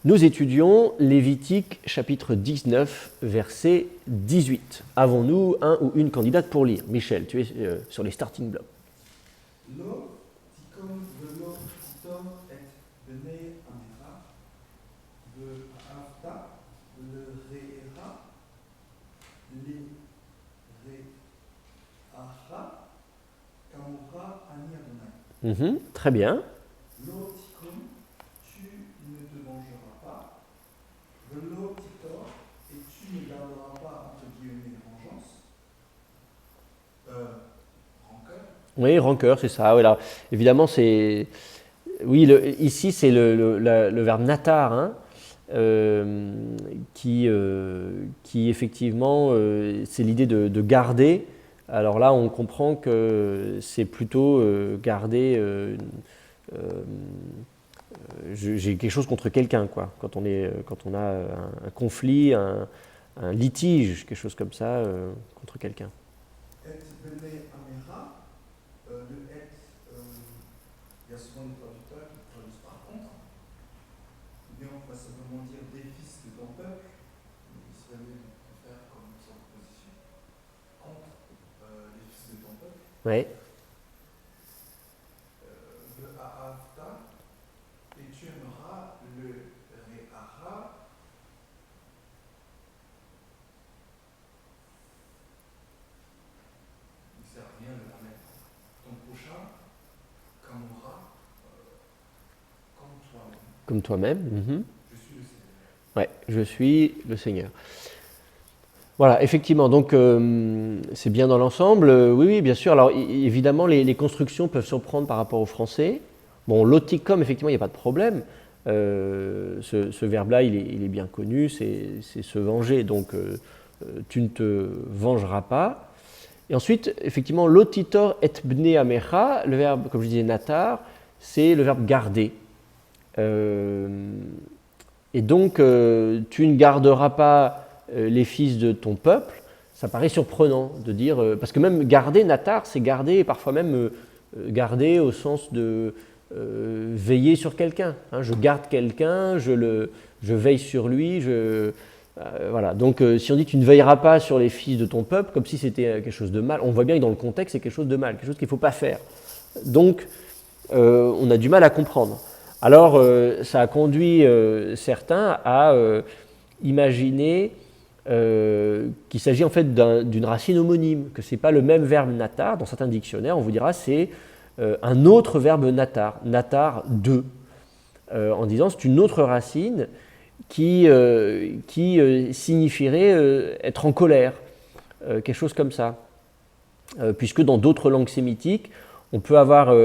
Nous étudions Lévitique chapitre 19, verset 18. Avons-nous un ou une candidate pour lire? Michel, tu es sur les starting blocks. Lo ticum velo titor et bene amera, de avta, le reera, le reaha, kamora ani Adonai. Très bien. Lo ticum, tu ne te vengeras pas. Velo titor, et tu ne garderas pas, entre guillemets, vengeance. Rancœur. Oui, rancœur, c'est ça. Voilà. Évidemment, c'est... Oui, ici, c'est le verbe natar, hein, qui effectivement, c'est l'idée de garder. Alors là, on comprend que c'est plutôt garder... j'ai quelque chose contre quelqu'un, quoi. Quand on a un conflit, un litige, quelque chose comme ça, contre quelqu'un. Et bene amera, le et, il y a souvent des traducteurs qui traduisent par contre, mais on va simplement dire des fils de ton peuple, les Israéliens vont faire comme une sorte d'opposition contre les fils de ton peuple. Ouais. Le Ahavta, et tu aimeras le Re'aha. Il ne sert à rien de la mettre. Ton prochain, Kamora, comme toi-même. Comme toi-même. Je suis le Seigneur. Ouais, je suis le Seigneur. Voilà, effectivement, donc c'est bien dans l'ensemble. Oui, bien sûr. Alors évidemment, les constructions peuvent surprendre par rapport au français. Bon, loticum, effectivement, il n'y a pas de problème. Ce verbe-là, il est bien connu, c'est se venger. Donc, tu ne te vengeras pas. Et ensuite, effectivement, lotitor et bne amecha, le verbe, comme je disais, natar, c'est le verbe garder. Et donc, tu ne garderas pas les fils de ton peuple. Ça paraît surprenant de dire, parce que même garder, natar, c'est garder, et parfois même garder au sens de veiller sur quelqu'un. Hein, je garde quelqu'un, je veille sur lui, voilà. Donc, si on dit tu ne veilleras pas sur les fils de ton peuple, comme si c'était quelque chose de mal, on voit bien que dans le contexte, c'est quelque chose de mal, quelque chose qu'il ne faut pas faire. Donc, on a du mal à comprendre. Alors, ça a conduit certains à imaginer qu'il s'agit en fait d'une racine homonyme, que ce n'est pas le même verbe natar. Dans certains dictionnaires, on vous dira c'est un autre verbe natar, natar de, en disant c'est une autre racine qui signifierait être en colère, quelque chose comme ça. Puisque dans d'autres langues sémitiques, on peut avoir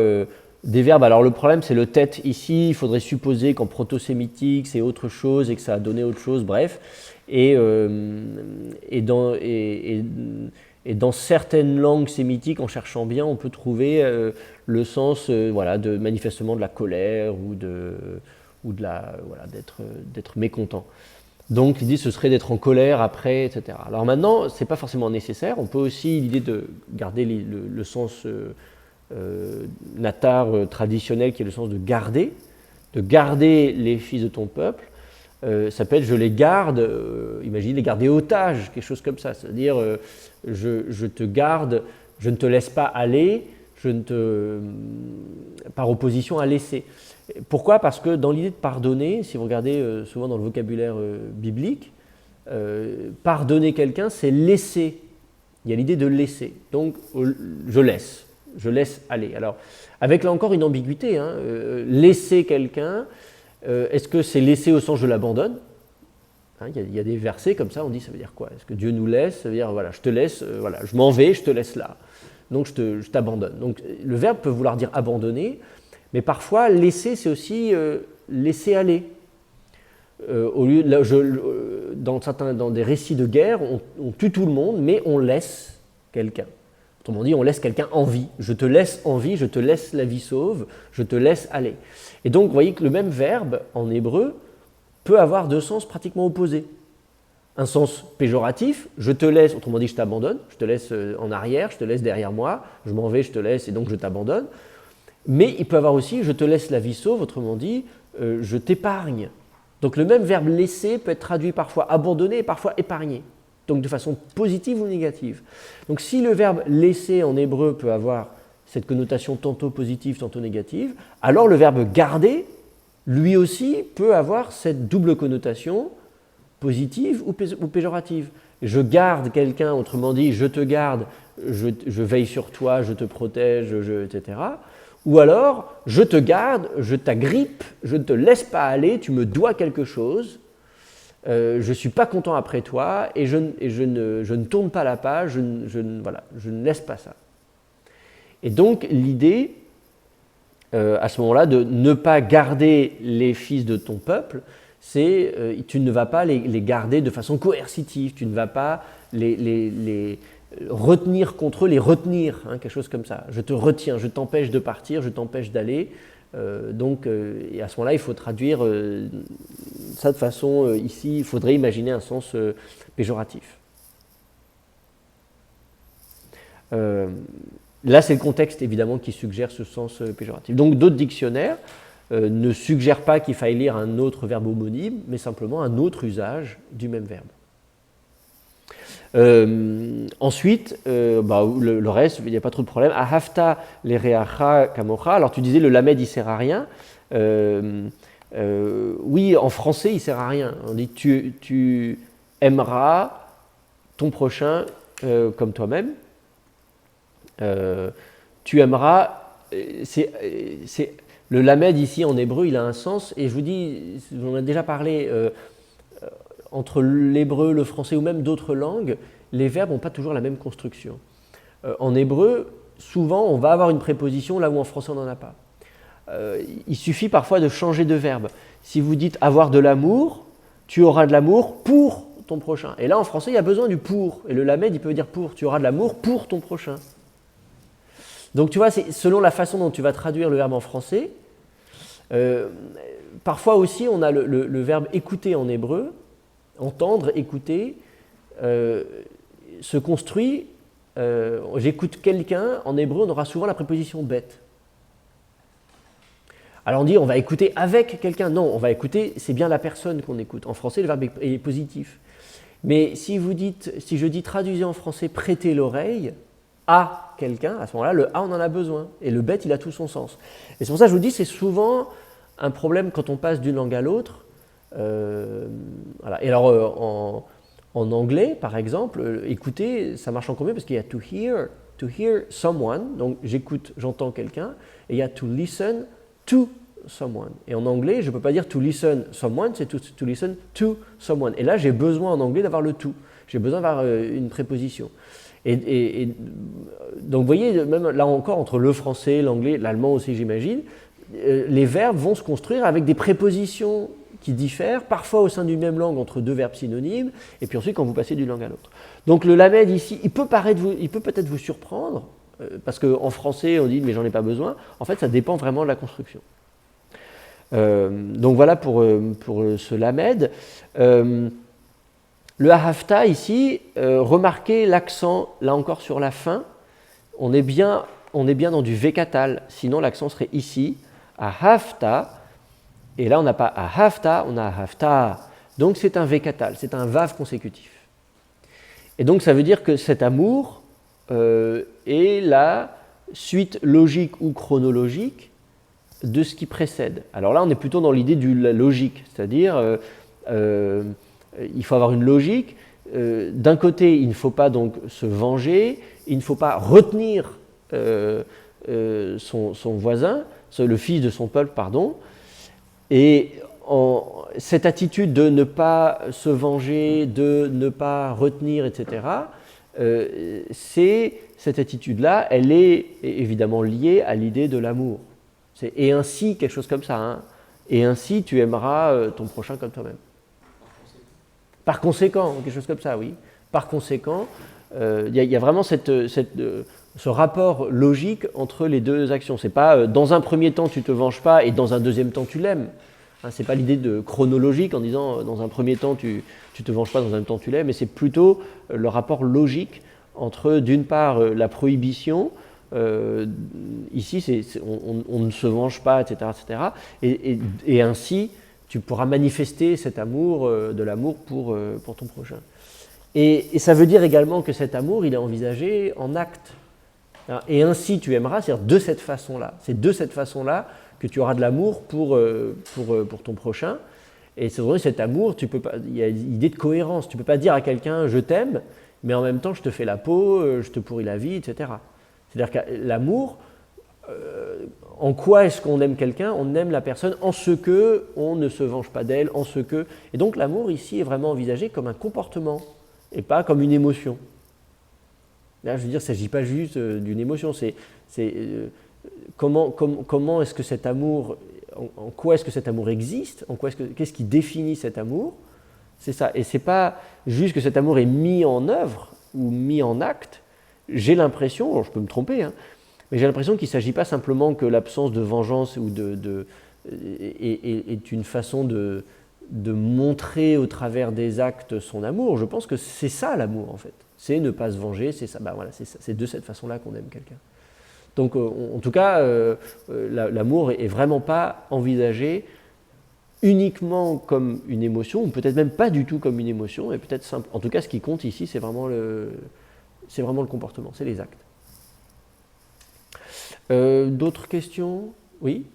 des verbes. Alors le problème, c'est le tête ici. Il faudrait supposer qu'en proto-sémitique, c'est autre chose et que ça a donné autre chose, bref. Et dans certaines langues sémitiques, en cherchant bien, on peut trouver le sens manifestement de la colère ou d'être mécontent. Donc l'idée, ce serait d'être en colère après, etc. Alors maintenant, ce n'est pas forcément nécessaire. On peut aussi, l'idée de garder le sens natar traditionnel, qui est le sens de garder les fils de ton peuple. Ça peut être je les garde, imagine les garder otages, quelque chose comme ça. C'est-à-dire je te garde, je ne te laisse pas aller, par opposition à laisser. Pourquoi ? Parce que dans l'idée de pardonner, si vous regardez souvent dans le vocabulaire biblique, pardonner quelqu'un, c'est laisser. Il y a l'idée de laisser. Donc je laisse aller. Alors, avec là encore une ambiguïté, hein, laisser quelqu'un, est-ce que c'est laisser au sens je l'abandonne ? Hein, il y a des versets comme ça, on dit ça veut dire quoi ? Est-ce que Dieu nous laisse ? Ça veut dire voilà, je te laisse, je m'en vais, je te laisse là. Donc je t'abandonne. Donc le verbe peut vouloir dire abandonner, mais parfois laisser, c'est aussi laisser aller. Dans des récits de guerre, on tue tout le monde, mais on laisse quelqu'un. Autrement dit, on laisse quelqu'un en vie. Je te laisse en vie, je te laisse la vie sauve, je te laisse aller. Et donc, vous voyez que le même verbe, en hébreu, peut avoir deux sens pratiquement opposés. Un sens péjoratif, je te laisse, autrement dit, je t'abandonne, je te laisse en arrière, je te laisse derrière moi, je m'en vais, je te laisse, et donc je t'abandonne. Mais il peut avoir aussi, je te laisse la vie sauve, autrement dit, je t'épargne. Donc le même verbe laisser peut être traduit parfois abandonner et parfois épargner, donc de façon positive ou négative. Donc si le verbe laisser en hébreu peut avoir cette connotation tantôt positive, tantôt négative, alors le verbe garder, lui aussi, peut avoir cette double connotation positive ou péjorative. Je garde quelqu'un, autrement dit, je te garde, je veille sur toi, je te protège, etc. Ou alors, je te garde, je t'agrippe, je ne te laisse pas aller, tu me dois quelque chose, je ne suis pas content après toi et je ne tourne pas la page, je ne laisse pas ça. Et donc, l'idée, à ce moment-là, de ne pas garder les fils de ton peuple, c'est tu ne vas pas les garder de façon coercitive, tu ne vas pas les retenir contre eux, les retenir, hein, quelque chose comme ça. Je te retiens, je t'empêche de partir, je t'empêche d'aller. Et à ce moment-là, il faut traduire ça de façon, ici, il faudrait imaginer un sens péjoratif. Là, c'est le contexte, évidemment, qui suggère ce sens péjoratif. Donc, d'autres dictionnaires ne suggèrent pas qu'il faille lire un autre verbe homonyme, mais simplement un autre usage du même verbe. Ensuite, le reste, il n'y a pas trop de problème. Ahafta lereacha kamocha. Alors, tu disais, le lamed, il ne sert à rien. Oui, en français, il ne sert à rien. On dit, tu aimeras ton prochain comme toi-même. Tu aimeras, le lamed ici en hébreu, il a un sens, et je vous dis, on a déjà parlé, entre l'hébreu, le français ou même d'autres langues, les verbes n'ont pas toujours la même construction. En hébreu, souvent, on va avoir une préposition là où en français on n'en a pas. Il suffit parfois de changer de verbe. Si vous dites avoir de l'amour, tu auras de l'amour pour ton prochain. Et là, en français, il y a besoin du pour, et le lamed, il peut dire pour, tu auras de l'amour pour ton prochain. Donc tu vois, c'est selon la façon dont tu vas traduire le verbe en français. Parfois aussi, on a le verbe écouter en hébreu, entendre, écouter, se construit. J'écoute quelqu'un, en hébreu, on aura souvent la préposition bête. Alors on dit on va écouter avec quelqu'un. Non, on va écouter, c'est bien la personne qu'on écoute. En français, le verbe est positif. Mais si je dis traduisez en français prêter l'oreille à quelqu'un, à ce moment-là, le A, on en a besoin. Et le bête, il a tout son sens. Et c'est pour ça que je vous dis, c'est souvent un problème quand on passe d'une langue à l'autre. Voilà. Et alors, en anglais, par exemple, écouter, ça marche encore mieux parce qu'il y a to hear someone, donc j'écoute, j'entends quelqu'un, et il y a to listen to someone. Et en anglais, je ne peux pas dire to listen someone, c'est to listen to someone. Et là, j'ai besoin en anglais d'avoir le to. J'ai besoin d'avoir une préposition. Et donc, vous voyez, même là encore, entre le français, l'anglais, l'allemand aussi, j'imagine, les verbes vont se construire avec des prépositions qui diffèrent, parfois au sein d'une même langue entre deux verbes synonymes, et puis ensuite quand vous passez d'une langue à l'autre. Donc le lamed ici, il peut peut-être vous surprendre, parce qu'en français on dit mais j'en ai pas besoin. En fait, ça dépend vraiment de la construction. Donc voilà pour ce lamed. Le ahafta ici, remarquez l'accent là encore sur la fin. On est bien dans du vécatal, sinon l'accent serait ici, ahafta. Et là, on n'a pas ahafta, on a ahafta. Donc, c'est un vécatal, c'est un vav consécutif. Et donc, ça veut dire que cet amour est la suite logique ou chronologique de ce qui précède. Alors là, on est plutôt dans l'idée de la logique, c'est-à-dire il faut avoir une logique. D'un côté, il ne faut pas donc se venger, il ne faut pas retenir son voisin, le fils de son peuple, pardon. Et cette attitude de ne pas se venger, de ne pas retenir, etc., cette attitude-là, elle est évidemment liée à l'idée de l'amour. Et ainsi, quelque chose comme ça, hein, et ainsi tu aimeras ton prochain comme toi-même. Par conséquent, quelque chose comme ça, oui. Par conséquent, il y a vraiment ce rapport logique entre les deux actions. C'est pas dans un premier temps tu te venges pas et dans un deuxième temps tu l'aimes. Hein, c'est pas l'idée de chronologique en disant dans un premier temps tu te venges pas, dans un deuxième temps tu l'aimes, mais c'est plutôt le rapport logique entre d'une part la prohibition, ici on ne se venge pas, etc., etc., et ainsi tu pourras manifester cet amour, de l'amour pour ton prochain. Et ça veut dire également que cet amour, il est envisagé en acte. Et ainsi tu aimeras, c'est-à-dire de cette façon-là. C'est de cette façon-là que tu auras de l'amour pour ton prochain. Et c'est vrai, cet amour, il y a l'idée de cohérence. Tu ne peux pas dire à quelqu'un « je t'aime », mais en même temps je te fais la peau, je te pourris la vie, etc. C'est-à-dire que l'amour, en quoi est-ce qu'on aime quelqu'un? On aime la personne en ce que on ne se venge pas d'elle, en ce que... Et donc l'amour ici est vraiment envisagé comme un comportement et pas comme une émotion. Là, je veux dire, il ne s'agit pas juste d'une émotion, comment est-ce que cet amour, en quoi est-ce que cet amour existe, qu'est-ce qui définit cet amour? C'est ça. Et ce n'est pas juste que cet amour est mis en œuvre ou mis en acte. J'ai l'impression, alors je peux me tromper, hein, mais j'ai l'impression qu'il ne s'agit pas simplement que l'absence de vengeance est une façon de montrer au travers des actes son amour. Je pense que c'est ça l'amour en fait. C'est ne pas se venger, c'est ça. Voilà, c'est de cette façon-là qu'on aime quelqu'un. Donc en tout cas, l'amour est vraiment pas envisagé uniquement comme une émotion, ou peut-être même pas du tout comme une émotion, mais peut-être simple. En tout cas, ce qui compte ici, c'est vraiment le comportement, c'est les actes. D'autres questions? Oui?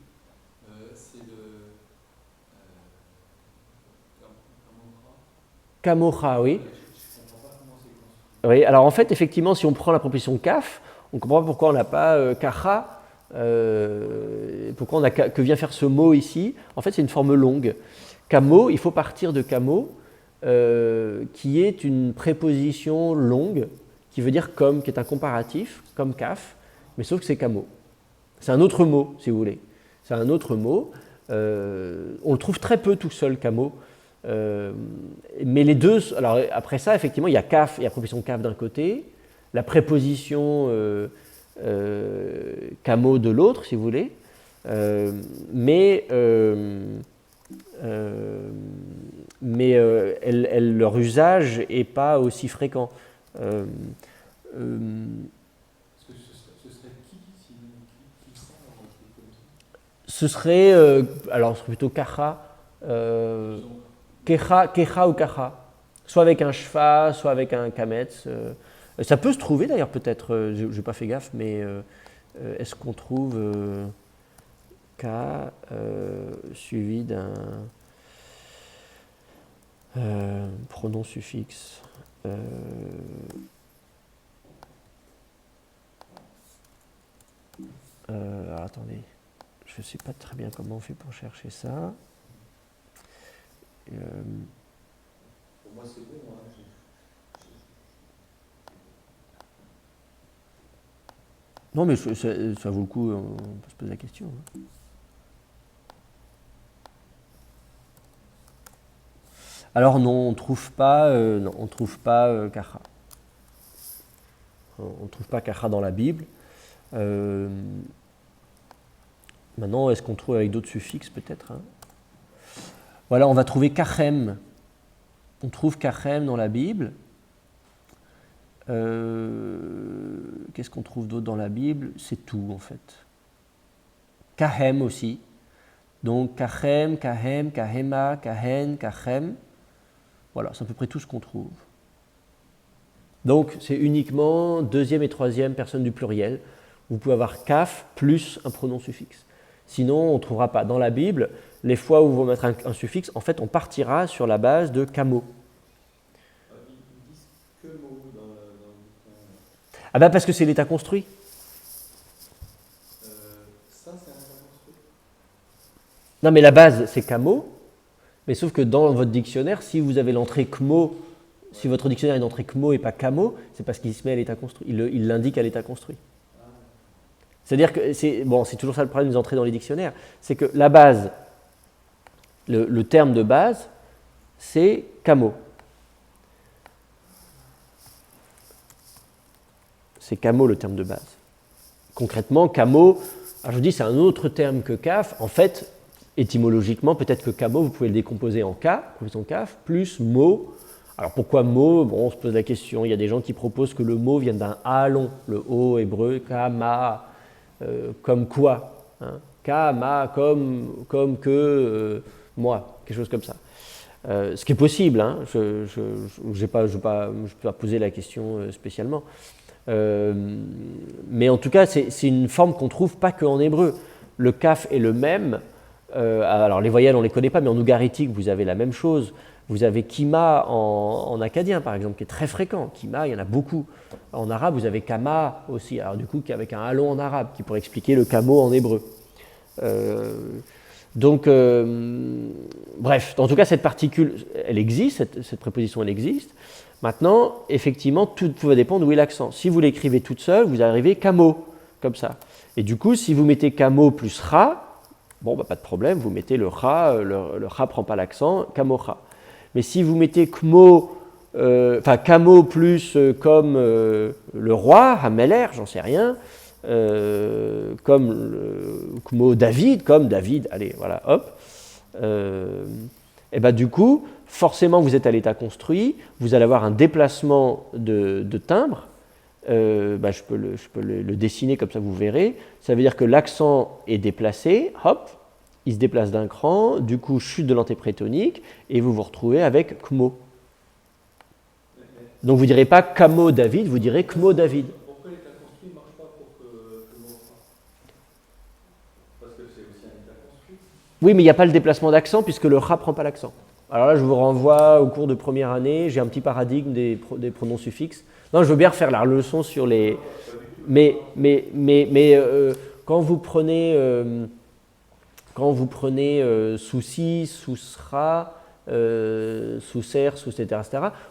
C'est le Kamocha, oui. Je ne comprends pas comment c'est construit. Oui, alors en fait, effectivement, si on prend la proposition kaf, on comprend pourquoi on n'a pas kacha, que vient faire ce mot ici. En fait, c'est une forme longue. Kamo, il faut partir de kamo, qui est une préposition longue, qui veut dire comme, qui est un comparatif, comme kaf, mais sauf que c'est kamo. C'est un autre mot, si vous voulez. C'est un autre mot. On le trouve très peu tout seul, kamo. Mais les deux, alors après ça, effectivement, il y a kaf, il y a la préposition kaf d'un côté, la préposition kamo de l'autre, si vous voulez, mais leur usage n'est pas aussi fréquent. Parce que ce serait qui ça dans un truc comme ça? Ce serait, alors ce serait plutôt kacha, kecha ou kacha, soit avec un shfa, soit avec un kametz. Ça peut se trouver d'ailleurs peut-être, je n'ai pas fait gaffe, mais est-ce qu'on trouve ka suivi d'un pronom suffixe alors attendez, je ne sais pas très bien comment on fait pour chercher ça. Pour moi, c'est bon. Hein. Non, mais ça vaut le coup, on peut se poser la question. Hein. Alors non, on ne trouve pas kacha. On ne trouve pas kacha dans la Bible. Maintenant, est-ce qu'on trouve avec d'autres suffixes peut-être, hein? Voilà, on va trouver kachem. On trouve kachem dans la Bible. Qu'est-ce qu'on trouve d'autre dans la Bible? C'est tout en fait. Kahem aussi. Donc kachem, kahem, kahema, kahen, kachem. Voilà, c'est à peu près tout ce qu'on trouve. Donc c'est uniquement deuxième et troisième personne du pluriel. Vous pouvez avoir kaf plus un pronom suffixe. Sinon, on ne trouvera pas. Dans la Bible, les fois où vous mettre un suffixe, en fait, on partira sur la base de kamo. Ils disent que mot dans le Ah ben parce que c'est l'état construit. ça, c'est un état construit. Non, mais la base, c'est kamo. Mais sauf que dans votre dictionnaire, si vous avez l'entrée kmo, si votre dictionnaire est d'entrée kmo et pas kamo, c'est parce qu'il se met à l'état construit. Il l'indique à l'état construit. C'est-à-dire que c'est toujours ça le problème des entrées dans les dictionnaires, c'est que la base, le terme de base, c'est kamo. C'est kamo le terme de base. Concrètement, kamo, alors je vous dis c'est un autre terme que kaf. En fait, étymologiquement, peut-être que kamo, vous pouvez le décomposer en ka, composant kaf, plus mo. Alors pourquoi mo? Bon, on se pose la question. Il y a des gens qui proposent que le mot vienne d'un a long, le o hébreu, kama. Comme quoi, hein, kama, comme que, moi, quelque chose comme ça. Ce qui est possible, hein, je ne vais pas poser la question spécialement. Mais en tout cas, c'est une forme qu'on ne trouve pas qu'en hébreu. Le kaf est le même. Alors les voyelles, on ne les connaît pas, mais en ougaritique, vous avez la même chose. Vous avez kima en acadien, par exemple, qui est très fréquent. Kima, il y en a beaucoup. En arabe, vous avez kama aussi, alors du coup, avec un halon en arabe, qui pourrait expliquer le kamo en hébreu. Bref, en tout cas, cette particule, elle existe, cette préposition, elle existe. Maintenant, effectivement, tout va dépendre d'où est l'accent. Si vous l'écrivez toute seule, vous arrivez kamo, comme ça. Et du coup, si vous mettez kamo plus ra, bon, bah, pas de problème, vous mettez le ra ne prend pas l'accent, kamo-ra. Mais si vous mettez kamo plus comme le roi, Hameler, j'en sais rien, comme kmo David, comme David, allez, voilà, hop. Et ben du coup, forcément, vous êtes à l'état construit, vous allez avoir un déplacement de timbre. Je peux le dessiner comme ça, vous verrez. Ça veut dire que l'accent est déplacé, hop, il se déplace d'un cran, du coup, chute de l'antéprétonique, et vous vous retrouvez avec kmo. Donc vous ne direz pas kamo David, vous direz kmo David. Pourquoi l'état construit ne marche pas pour que l'on fasse? Parce que c'est aussi un état construit. Oui, mais il n'y a pas le déplacement d'accent puisque le ra ne prend pas l'accent. Alors là, je vous renvoie au cours de première année, j'ai un petit paradigme des pronoms suffixes. Non, je veux bien refaire la leçon sur les... Mais quand vous prenez souci, sous-sera, sous-ser, sous-etc.,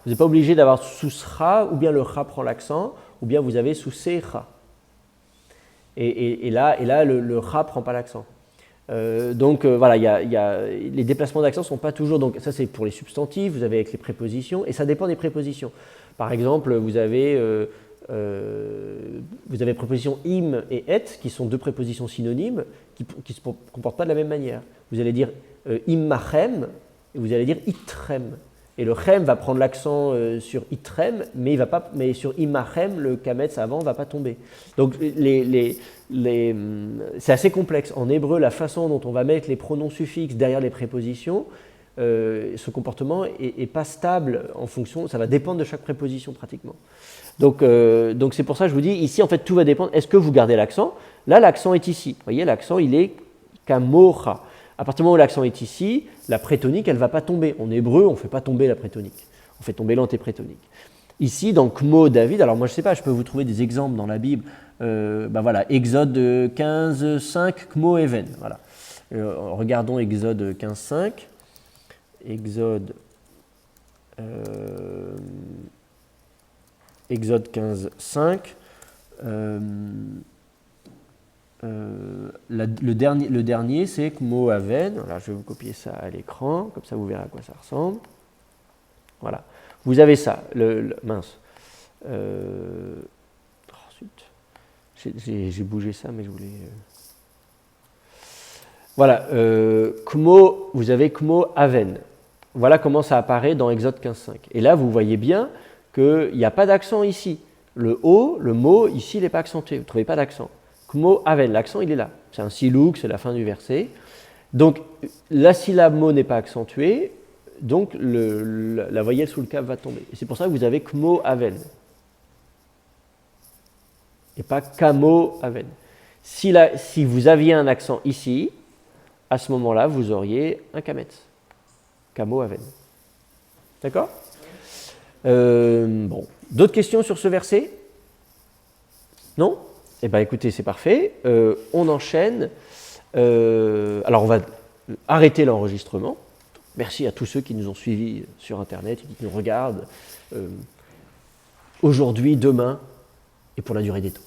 vous n'êtes pas obligé d'avoir sous-sera, ou bien le ra prend l'accent, ou bien vous avez sous-sera. Et là, le ra ne prend pas l'accent. Voilà, les déplacements d'accent ne sont pas toujours... Donc ça, c'est pour les substantifs, vous avez avec les prépositions, et ça dépend des prépositions. Par exemple, vous avez prépositions im et et, qui sont deux prépositions synonymes, qui ne se comportent pas de la même manière. Vous allez dire immachem, et vous allez dire itrem. Et le chem va prendre l'accent sur itrem, mais sur immachem, le kametz avant ne va pas tomber. Donc c'est assez complexe. En hébreu, la façon dont on va mettre les pronoms suffixes derrière les prépositions, ce comportement n'est pas stable en fonction, ça va dépendre de chaque préposition pratiquement. Donc c'est pour ça que je vous dis, ici en fait tout va dépendre, est-ce que vous gardez l'accent? Là l'accent est ici, vous voyez l'accent il est kamora. À partir du moment où l'accent est ici, la prétonique elle ne va pas tomber. En hébreu on ne fait pas tomber la prétonique, on fait tomber l'antéprétonique. Ici dans Kmo David, alors moi je ne sais pas, je peux vous trouver des exemples dans la Bible, voilà, Exode 15, 5, Kmo Even, voilà. Regardons Exode 15, 5. Exode 15, 5. Le dernier, c'est Kmo Aven. Voilà, je vais vous copier ça à l'écran, comme ça vous verrez à quoi ça ressemble. Voilà, vous avez ça. Mince. J'ai bougé ça, mais je voulais. Voilà, vous avez Kmo Aven. Voilà comment ça apparaît dans Exode 15.5. Et là, vous voyez bien qu'il n'y a pas d'accent ici. Le O, le mot, ici, il n'est pas accentué. Vous ne trouvez pas d'accent. Kmo Aven, l'accent, il est là. C'est un silouk, c'est la fin du verset. Donc, la syllabe mot n'est pas accentuée, donc la voyelle sous le kaf va tomber. Et c'est pour ça que vous avez Kmo Aven. Et pas Kamo Aven. Si vous aviez un accent ici, à ce moment-là, vous auriez un kametz. Kamo Aven. D'accord ? Bon. D'autres questions sur ce verset ? Non ? Eh bien, écoutez, c'est parfait. On enchaîne. Alors, on va arrêter l'enregistrement. Merci à tous ceux qui nous ont suivis sur Internet et qui nous regardent aujourd'hui, demain et pour la durée des temps.